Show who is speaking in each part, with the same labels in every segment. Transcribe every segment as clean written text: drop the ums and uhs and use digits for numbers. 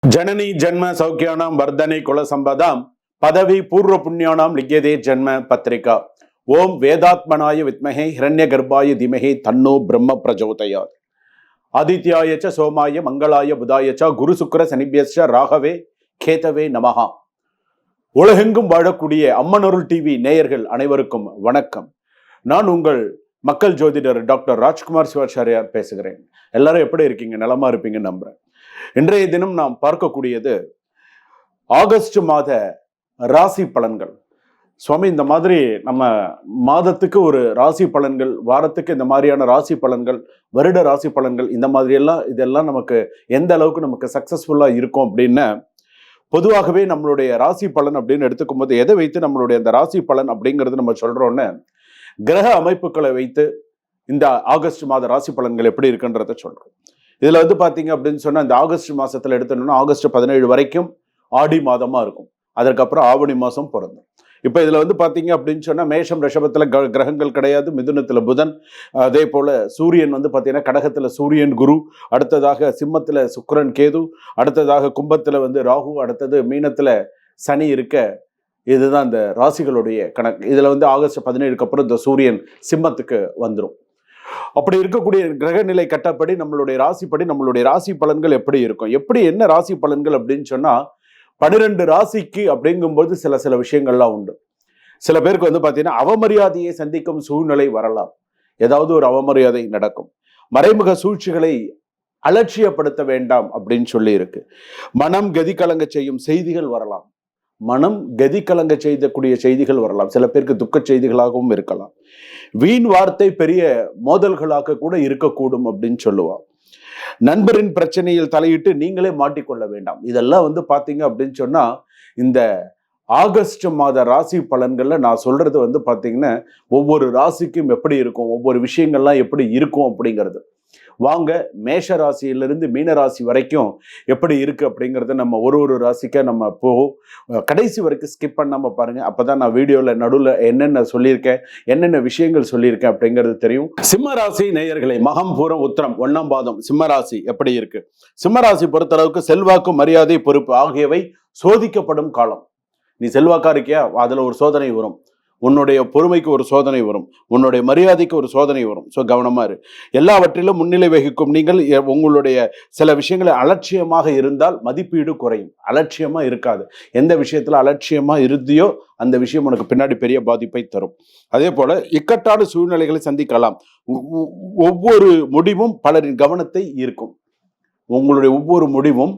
Speaker 1: जननी जन्म सौख्यानां वर्धने कुल संपदां पदवी पूर्व पुण्यानां लिख्यते जन्म पत्रिका ओम वेदात्मनाय विद्महे हिरण्यगर्भाय धीमहि तन्नो ब्रह्म प्रचोदयात् आदित्याय च सोमाय मंगलाय बुधाय च गुरु शुक्र शनिभ्यश्च राघवे கேதவே நமஹா. உலகெங்கும் வாழக்கூடிய அம்மனருள் டிவி நேயர்கள் அனைவருக்கும் வணக்கம். நான் உங்கள் மக்கள் ஜோதிடர் டாக்டர் ராஜ்குமார் சிவாச்சாரியார் பேசுகிறேன். எல்லாரும் எப்படி இருக்கீங்க? நலமா இருப்பீங்க நம்புறேன். இன்றைய தினம் நாம் பார்க்கக்கூடியது ஆகஸ்ட் மாத ராசி பலன்கள். சுவாமி, இந்த மாதிரி நம்ம மாதத்துக்கு ஒரு ராசி பலன்கள், வாரத்துக்கு இந்த மாதிரியான ராசி பலன்கள், வருட ராசி பலன்கள், இந்த மாதிரி எல்லாம் இதெல்லாம் நமக்கு எந்த அளவுக்கு நமக்கு சக்சஸ்ஃபுல்லா இருக்கும் அப்படின்னு பொதுவாகவே நம்மளுடைய ராசி பலன் அப்படின்னு எடுத்துக்கும் போது எதை வைத்து நம்மளுடைய அந்த ராசி பலன் அப்படிங்கிறது நம்ம சொல்றோம்னு கிரக அமைப்புகளை வைத்து இந்த ஆகஸ்ட் மாத ராசி பலன்கள் எப்படி இருக்குன்றத சொல்றோம். இதுல பாத்தீங்க அப்படின்னு சொன்னா இந்த ஆகஸ்ட் மாசத்துல எடுத்தோம்னா ஆகஸ்ட் 17 வரைக்கும் ஆடி மாதமா இருக்கும். அதற்கப்புறம் ஆவணி மாசம் பிறந்தோம். இப்ப இதுல பாத்தீங்க அப்படின்னு சொன்னா மேஷம் ரிஷபத்துல கிரகங்கள் கிடையாது, மிதுனத்துல புதன், அதே போல சூரியன் பாத்தீங்கன்னா கடகத்துல சூரியன் குரு, அடுத்ததாக சிம்மத்துல சுக்கிரன் கேது, அடுத்ததாக கும்பத்துல ராகு, அடுத்தது மீனத்துல சனி இருக்க. இதுதான் இந்த ராசிகளுடைய கணக்கு. இதுல ஆகஸ்ட் 17க்கு அப்புறம் இந்த சூரியன் சிம்மத்துக்கு வந்துடும். அப்படி இருக்கக்கூடிய கிரகநிலை கட்டப்படி நம்மளுடைய ராசிப்படி நம்மளுடைய ராசி பலன்கள் எப்படி இருக்கும், எப்படி என்ன ராசி பலன்கள் அப்படின்னு சொன்னா 12 ராசிக்கு அப்படிங்கும்போது சில விஷயங்கள்லாம் உண்டு. சில பேருக்கு பாத்தீங்கன்னா அவமரியாதையை சந்திக்கும் சூழ்நிலை வரலாம். ஏதாவது ஒரு அவமரியாதை நடக்கும். மறைமுக சூழ்ச்சிகளை அலட்சியப்படுத்த வேண்டாம் அப்படின்னு சொல்லி இருக்கு. மனம் கதி கலங்க செய்யும் செய்திகள் வரலாம். மனம் கதி கலங்க செய்யக்கூடிய செய்திகள் வரலாம். சில பேருக்கு துக்க செய்திகளாகவும் இருக்கலாம். வீண் வார்த்தை பெரிய மோதல்களாக கூட இருக்கக்கூடும் அப்படின்னு சொல்லுவான். நண்பரின் பிரச்சனையில் தலையிட்டு நீங்களே மாட்டிக்கொள்ள வேண்டாம். இதெல்லாம் பாத்தீங்க அப்படின்னு சொன்னா இந்த ஆகஸ்ட் மாத ராசி பலன்கள்ல நான் சொல்றது பாத்தீங்கன்னா ஒவ்வொரு ராசிக்கும் எப்படி இருக்கும், ஒவ்வொரு விஷயங்கள்லாம் எப்படி இருக்கும் அப்படிங்கிறது. வாங்க மேஷ ராசியிலிருந்து மீன ராசி வரைக்கும் எப்படி இருக்கு அப்படிங்கறத நம்ம ஒரு ராசிக்க நம்ம கடைசி வரைக்கும் ஸ்கிப் பண்ணாம பாருங்க. அப்பதான் நான் வீடியோல நடுவில் என்னென்ன சொல்லியிருக்கேன், என்னென்ன விஷயங்கள் சொல்லியிருக்கேன் அப்படிங்கிறது தெரியும். சிம்ம ராசி நேயர்களை, மகம் பூரம் உத்திரம் 1ஆம் பாதம் சிம்ம ராசி எப்படி இருக்கு? சிம்ம ராசி பொறுத்த அளவுக்கு செல்வாக்கு, மரியாதை, பொறுப்பு ஆகியவை சோதிக்கப்படும் காலம். நீ செல்வாக்கா இருக்கியா, அதுல ஒரு சோதனை வரும். உன்னுடைய பொறுமைக்கு ஒரு சோதனை வரும். உன்னுடைய மரியாதைக்கு ஒரு சோதனை வரும். ஸோ கவனமா இரு. எல்லாவற்றிலும் முன்னிலை வகிக்கும் நீங்கள் உங்களுடைய சில விஷயங்களை அலட்சியமாக இருந்தால் மதிப்பீடு குறையும். அலட்சியமா இருக்காது. எந்த விஷயத்துல அலட்சியமா இருந்தியோ அந்த விஷயம் உனக்கு பின்னாடி பெரிய பாதிப்பை தரும். அதே போல இக்கட்டான சூழ்நிலைகளை சந்திக்கலாம். ஒவ்வொரு முடிவும் பலரின் கவனத்தை ஈர்க்கும். உங்களுடைய ஒவ்வொரு முடிவும்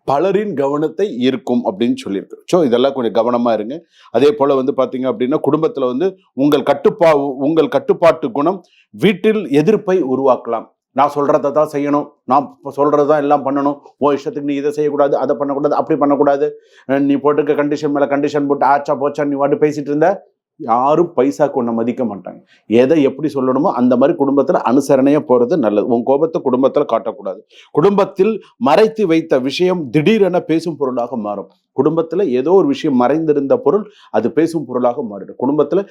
Speaker 1: பலரின் கவனத்தை ஈர்க்கும் அப்படின்னு சொல்லியிருக்கு. ஸோ இதெல்லாம் கொஞ்சம் கவனமா இருங்க. அதே போல பாத்தீங்க அப்படின்னா குடும்பத்துல உங்கள் கட்டுப்பாட்டு குணம் வீட்டில் எதிர்ப்பை உருவாக்கலாம். நான் சொல்றதை தான் செய்யணும், நான் சொல்றதுதான் எல்லாம் பண்ணணும், உன் இஷ்டத்துக்கு நீ இதை செய்யக்கூடாது, அதை பண்ணக்கூடாது, அப்படி பண்ணக்கூடாது, நீ போட்டுக்க கண்டிஷன் மேல கண்டிஷன் போட்டு ஆச்சா போச்சா நீ வாட்டு பேசிட்டு இருந்த. யாரும் பைசாக்கு ஒன்றை மதிக்க மாட்டாங்க. எதை எப்படி சொல்லணுமோ அந்த மாதிரி குடும்பத்துல அனுசரணையா போறது நல்லது. உன் கோபத்தை குடும்பத்துல காட்டக்கூடாது. குடும்பத்தில் மறைத்து வைத்த விஷயம் திடீரென பேசும் பொருளாக மாறும். குடும்பத்துல ஏதோ ஒரு விஷயம் மறைந்திருந்த பொருள் அது பேசும் பொருளாக மாறிடும். குடும்பத்துல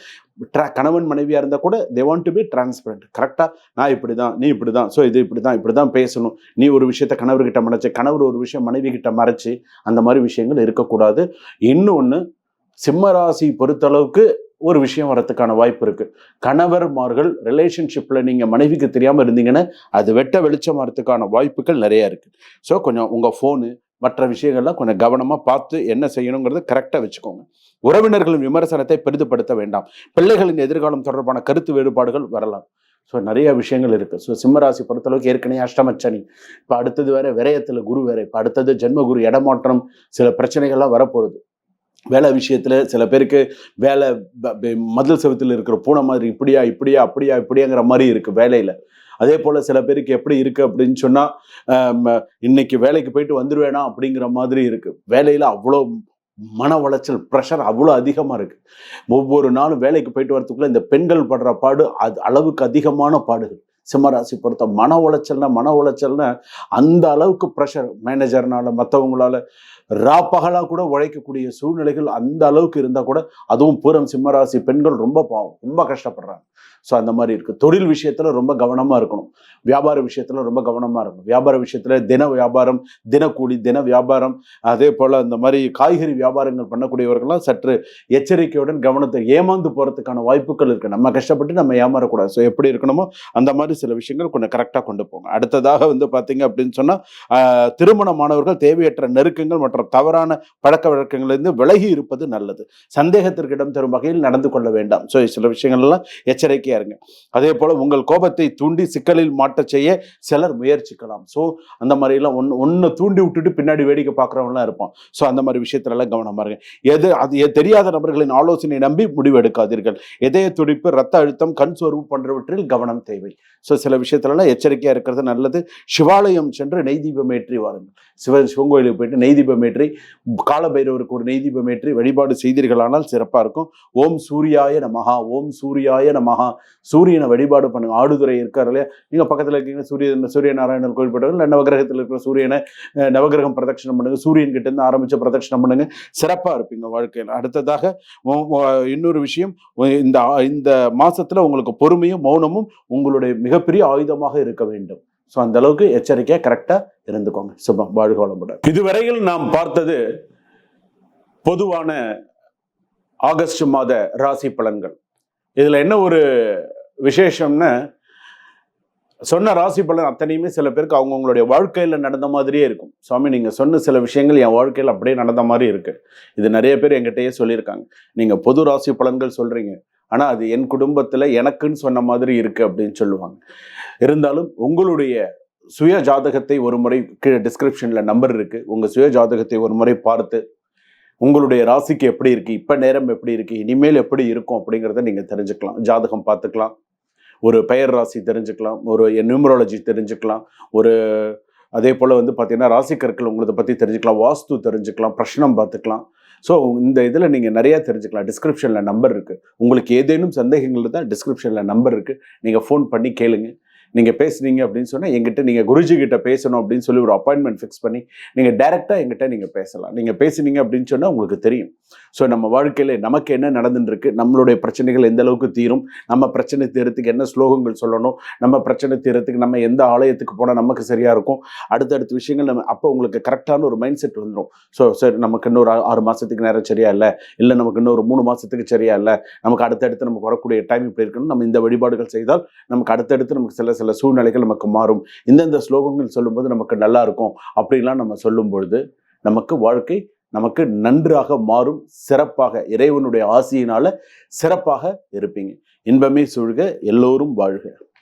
Speaker 1: கணவன் மனைவியா இருந்தா கூட they want to be transparent. கரெக்டா நான் இப்படிதான், நீ இப்படிதான், ஸோ இது இப்படிதான் பேசணும். நீ ஒரு விஷயத்த கணவர்கிட்ட மறைச்சு, கணவர் ஒரு விஷயம் மனைவி கிட்ட மறைச்சு, அந்த மாதிரி விஷயங்கள் இருக்கக்கூடாது. இன்னொன்னு, சிம்மராசி பொறுத்தளவுக்கு ஒரு விஷயம் வரதுக்கான வாய்ப்பு இருக்கு. கணவர்மார்கள் ரிலேஷன்ஷிப்ல நீங்க மனைவிக்கு தெரியாம இருந்தீங்கன்னா அது வெட்ட வெளிச்சமாறதுக்கான வாய்ப்புகள் நிறைய இருக்கு. ஸோ கொஞ்சம் உங்க போனு மற்ற விஷயங்கள்லாம் கொஞ்சம் கவனமா பார்த்து என்ன செய்யணுங்கிறத கரெக்டா வச்சுக்கோங்க. உறவினர்களின் விமர்சனத்தை பெரிதுபடுத்த வேண்டாம். பிள்ளைகளின் எதிர்காலம் தொடர்பான கருத்து வேறுபாடுகள் வரலாம். ஸோ நிறைய விஷயங்கள் இருக்கு. ஸோ சிம்மராசி பொறுத்தளவுக்கு ஏற்கனவே அஷ்டமச்சனி, இப்போ அடுத்தது வேற விரயத்துல குரு வேற, இப்போ அடுத்தது ஜென்மகுரு இடமாற்றம், சில பிரச்சனைகள்லாம் வரப்போகுது. வேலை விஷயத்துல சில பேருக்கு வேலை மதில் செவத்தில் இருக்கிற பூனை மாதிரி இப்படியாங்கிற மாதிரி இருக்கு வேலையில. அதே போல சில பேருக்கு எப்படி இருக்கு அப்படின்னு சொன்னா இன்னைக்கு வேலைக்கு போயிட்டு வந்துருவேனா அப்படிங்கிற மாதிரி இருக்கு. வேலையில அவ்வளோ மன உளைச்சல், ப்ரெஷர் அவ்வளோ அதிகமா இருக்கு. ஒவ்வொரு நாளும் வேலைக்கு போயிட்டு வரதுக்குள்ள இந்த பெண்கள் படுற பாடு அது அளவுக்கு அதிகமான பாடுகள். சிம்மராசி பொறுத்த மன உளைச்சல்னா அந்த அளவுக்கு ப்ரெஷர், மேனேஜர்னால மற்றவங்களால ராப்பகலா கூட உழைக்கக்கூடிய சூழ்நிலைகள் அந்த அளவுக்கு இருந்தா கூட, அதுவும் பூரம் சிம்மராசி பெண்கள் ரொம்ப பாவம், ரொம்ப கஷ்டப்படுறாங்க. ஸோ அந்த மாதிரி இருக்குது. தொழில் விஷயத்தில் ரொம்ப கவனமாக இருக்கணும். வியாபார விஷயத்தில் ரொம்ப கவனமாக இருக்கணும். வியாபார விஷயத்தில் தின வியாபாரம், தினக்கூலி, தின வியாபாரம், அதே போல் இந்த மாதிரி காய்கறி வியாபாரங்கள் பண்ணக்கூடியவர்கள்லாம் சற்று எச்சரிக்கையுடன் கவனத்தை ஏமாந்து போகிறதுக்கான வாய்ப்புகள் இருக்குது. நம்ம கஷ்டப்பட்டு நம்ம ஏமாறக்கூடாது. ஸோ எப்படி இருக்கணுமோ அந்த மாதிரி சில விஷயங்கள் கொஞ்சம் கரெக்டாக கொண்டு போங்க. அடுத்ததாக வந்து பார்த்தீங்க அப்படின்னு சொன்னால் திருமணமானவர்கள் தேவையற்ற நெருக்கங்கள் மற்றும் தவறான பழக்க வழக்கங்களிலிருந்து விலகி இருப்பது நல்லது. சந்தேகத்திற்கு இடம் தரும் வகையில் நடந்து கொள்ள வேண்டாம். ஸோ சில விஷயங்கள்லாம் எச்சரிக்கையா இருங்க. அதே போல உங்கள் கோபத்தை தூண்டி சிக்கலில் மாட்ட செய்ய சிலர் முயற்சிக்கலாம். ஸோ அந்த மாதிரிலாம் ஒன்று தூண்டி விட்டுட்டு பின்னாடி வேடிக்கை பார்க்குறவங்களாம் இருப்பான். ஸோ அந்த மாதிரி விஷயத்துலலாம் கவனமா இருங்க. அது தெரியாத நபர்களின் ஆலோசனை நம்பி முடிவு எடுக்காதீர்கள். இதய துடிப்பு, ரத்த அழுத்தம், கண் சோர்வு போன்றவற்றில் கவனம் தேவை. ஸோ சில விஷயத்துலலாம் எச்சரிக்கையா இருக்கிறது நல்லது. சிவாலயம் சென்று நெய் தீபம் ஏற்றி வாருங்கள். சிவன் கோயிலுக்கு போயிட்டு நெய் தீபம் ஏற்றி, காலபைரவருக்கு ஒரு நெய் தீபம் ஏற்றி வழிபாடு செய்தீர்களானால் சிறப்பாக இருக்கும். ஓம் சூர்யாய நமஹா, ஓம் சூர்யாய நமஹா. சூரியனை வழிபாடு பண்ணுங்க. ஆடுதுறை இருக்காரு இல்லையா, நீங்க பக்கத்தில் இருக்கீங்க, சூரிய நாராயணர் கோயில் போயிட்டு இல்லை, நவகிரகத்தில் இருக்கிற சூரியனை நவகிரகம் பிரதட்சணம் பண்ணுங்க. சூரியன் கிட்ட இருந்து ஆரம்பிச்ச பிரதட்சணம் பண்ணுங்க. சிறப்பா இருப்பீங்க வாழ்க்கையில். அடுத்ததாக இன்னொரு விஷயம், இந்த மாசத்துல உங்களுக்கு பொறுமையும் மௌனமும் உங்களுடைய மிகப்பெரிய ஆயுதமாக இருக்க வேண்டும். ஸோ அந்த அளவுக்கு எச்சரிக்கையா கரெக்டா இருந்துக்கோங்க. சுபம், வாழ்க வளமுடன். இதுவரையில் நாம் பார்த்தது பொதுவான ஆகஸ்ட் மாத ராசி பலன்கள். இதுல என்ன ஒரு விசேஷம்னா, சொன்ன ராசி பலன் அத்தனையுமே சில பேருக்கு அவங்கவுங்களுடைய வாழ்க்கையில் நடந்த மாதிரியே இருக்கும். சுவாமி, நீங்கள் சொன்ன சில விஷயங்கள் என் வாழ்க்கையில் அப்படியே நடந்த மாதிரி இருக்கு. இது நிறைய பேர் எங்கிட்டயே சொல்லியிருக்காங்க. நீங்கள் பொது ராசி பலன்கள் சொல்றீங்க, ஆனால் அது என் குடும்பத்தில் எனக்குன்னு சொன்ன மாதிரி இருக்கு அப்படின்னு சொல்லுவாங்க. இருந்தாலும் உங்களுடைய சுய ஜாதகத்தை ஒரு முறை கீழே டிஸ்கிரிப்ஷனில் நம்பர் இருக்கு. உங்கள் சுய ஜாதகத்தை ஒரு முறை பார்த்து உங்களுடைய ராசிக்கு எப்படி இருக்கு, இப்போ நேரம் எப்படி இருக்கு, இனிமேல் எப்படி இருக்கும் அப்படிங்கிறத நீங்கள் தெரிஞ்சுக்கலாம். ஜாதகம் பார்த்துக்கலாம், ஒரு பெயர் ராசி தெரிஞ்சுக்கலாம், ஒரு நியூமராலஜி தெரிஞ்சுக்கலாம், ஒரு அதே போல் வந்து பார்த்தீங்கன்னா ராசிக்கற்கள் உங்களை பற்றி தெரிஞ்சுக்கலாம், வாஸ்து தெரிஞ்சுக்கலாம், பிரஷ்னம் பார்த்துக்கலாம். ஸோ இந்த இதில் நீங்கள் நிறையா தெரிஞ்சுக்கலாம். டிஸ்கிரிப்ஷனில் நம்பர் இருக்குது. உங்களுக்கு ஏதேனும் சந்தேகங்கள் இருந்தால் டிஸ்கிரிப்ஷனில் நம்பர் இருக்குது, நீங்கள் ஃபோன் பண்ணி கேளுங்க. நீங்கள் பேசுனீங்க அப்படின்னு சொன்னால் எங்கிட்ட நீங்கள் குருஜி கிட்ட பேசணும் அப்படின்னு சொல்லி ஒரு அப்பாயின்மெண்ட் ஃபிக்ஸ் பண்ணி நீங்கள் டைரெக்டாக எங்கிட்ட நீங்கள் பேசலாம். நீங்கள் பேசுனீங்க அப்படின்னு சொன்னால் உங்களுக்கு தெரியும். ஸோ நம்ம வாழ்க்கையில் நமக்கு என்ன நடந்துருக்கு, நம்மளுடைய பிரச்சனைகள் எந்த அளவுக்கு தீரும், நம்ம பிரச்சனை தீரத்துக்கு என்ன ஸ்லோகங்கள் சொல்லணும், நம்ம பிரச்சனை தீரத்துக்கு நம்ம எந்த ஆலயத்துக்கு போனால் நமக்கு சரியாக இருக்கும், அடுத்தடுத்த விஷயங்கள் நம்ம அப்போ உங்களுக்கு கரெக்டான ஒரு மைண்ட் செட் வந்துடும். ஸோ சரி, நமக்கு இன்னொரு 6 மாதத்துக்கு நேரம் சரியா இல்லை, இல்லை நமக்கு இன்னொரு 3 மாதத்துக்கு சரியா இல்லை, நமக்கு அடுத்தடுத்து நமக்கு வரக்கூடிய டைம் இப்படி இருக்கணும், நம்ம இந்த வழிபாடுகள் செய்தால் நமக்கு அடுத்தடுத்து நமக்கு சில சூழ்நிலைகள் நமக்கு மாறும், இந்தந்த ஸ்லோகங்கள் சொல்லும்போது நமக்கு நல்லா இருக்கும் அப்படின்லாம் நம்ம சொல்லும் பொழுது நமக்கு வாழ்க்கை நமக்கு நன்றாக மாறும். சிறப்பாக இறைவனுடைய ஆசியினால சிறப்பாக இருப்பீங்க. இன்பமே சூழ்க, எல்லோரும் வாழ்க.